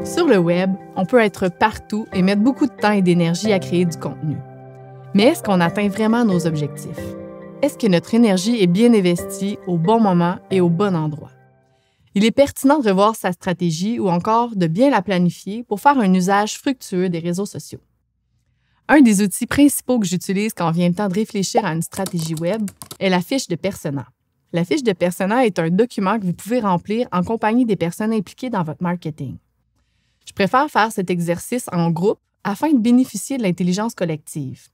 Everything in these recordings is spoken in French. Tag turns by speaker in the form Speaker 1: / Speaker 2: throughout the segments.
Speaker 1: Sur le web, on peut être partout et mettre beaucoup de temps et d'énergie à créer du contenu. Mais est-ce qu'on atteint vraiment nos objectifs? Est-ce que notre énergie est bien investie au bon moment et au bon endroit? Il est pertinent de revoir sa stratégie ou encore de bien la planifier pour faire un usage fructueux des réseaux sociaux. Un des outils principaux que j'utilise quand vient le temps de réfléchir à une stratégie web est la fiche de persona. La fiche de persona est un document que vous pouvez remplir en compagnie des personnes impliquées dans votre marketing. Je préfère faire cet exercice en groupe afin de bénéficier de l'intelligence collective.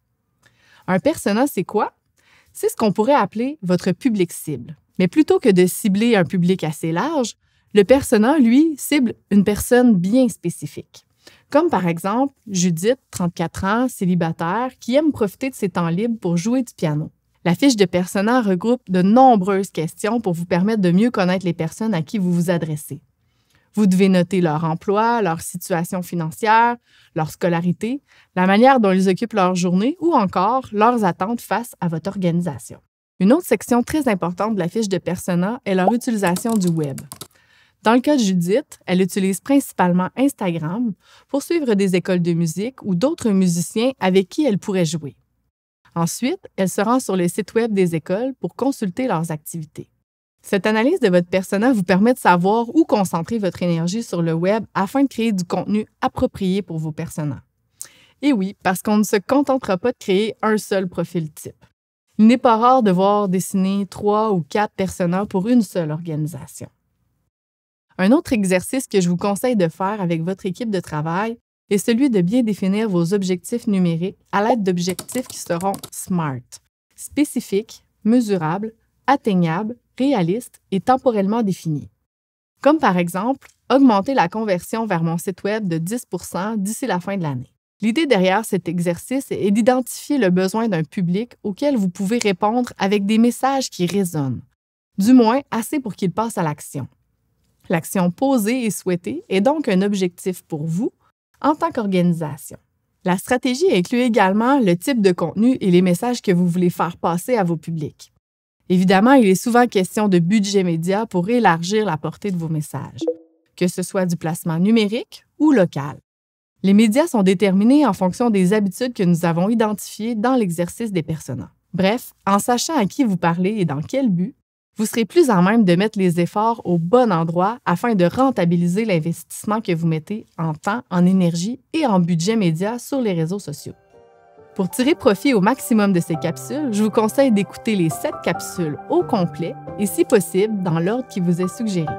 Speaker 1: Un persona, c'est quoi? C'est ce qu'on pourrait appeler votre public cible. Mais plutôt que de cibler un public assez large, le persona, lui, cible une personne bien spécifique. Comme par exemple Judith, 34 ans, célibataire, qui aime profiter de ses temps libres pour jouer du piano. La fiche de persona regroupe de nombreuses questions pour vous permettre de mieux connaître les personnes à qui vous vous adressez. Vous devez noter leur emploi, leur situation financière, leur scolarité, la manière dont ils occupent leur journée ou encore leurs attentes face à votre organisation. Une autre section très importante de la fiche de persona est leur utilisation du web. Dans le cas de Judith, elle utilise principalement Instagram pour suivre des écoles de musique ou d'autres musiciens avec qui elle pourrait jouer. Ensuite, elle se rend sur les sites web des écoles pour consulter leurs activités. Cette analyse de votre persona vous permet de savoir où concentrer votre énergie sur le web afin de créer du contenu approprié pour vos personas. Et oui, parce qu'on ne se contentera pas de créer un seul profil type. Il n'est pas rare de voir dessiner 3 ou 4 personas pour une seule organisation. Un autre exercice que je vous conseille de faire avec votre équipe de travail est celui de bien définir vos objectifs numériques à l'aide d'objectifs qui seront SMART, spécifiques, mesurables, atteignables, réalistes et temporellement définis. Comme par exemple, augmenter la conversion vers mon site web de 10 % d'ici la fin de l'année. L'idée derrière cet exercice est d'identifier le besoin d'un public auquel vous pouvez répondre avec des messages qui résonnent, du moins assez pour qu'il passe à l'action. L'action posée et souhaitée est donc un objectif pour vous en tant qu'organisation. La stratégie inclut également le type de contenu et les messages que vous voulez faire passer à vos publics. Évidemment, il est souvent question de budget média pour élargir la portée de vos messages, que ce soit du placement numérique ou local. Les médias sont déterminés en fonction des habitudes que nous avons identifiées dans l'exercice des personas. Bref, en sachant à qui vous parlez et dans quel but, vous serez plus en même de mettre les efforts au bon endroit afin de rentabiliser l'investissement que vous mettez en temps, en énergie et en budget média sur les réseaux sociaux. Pour tirer profit au maximum de ces capsules, je vous conseille d'écouter les 7 capsules au complet et si possible dans l'ordre qui vous est suggéré.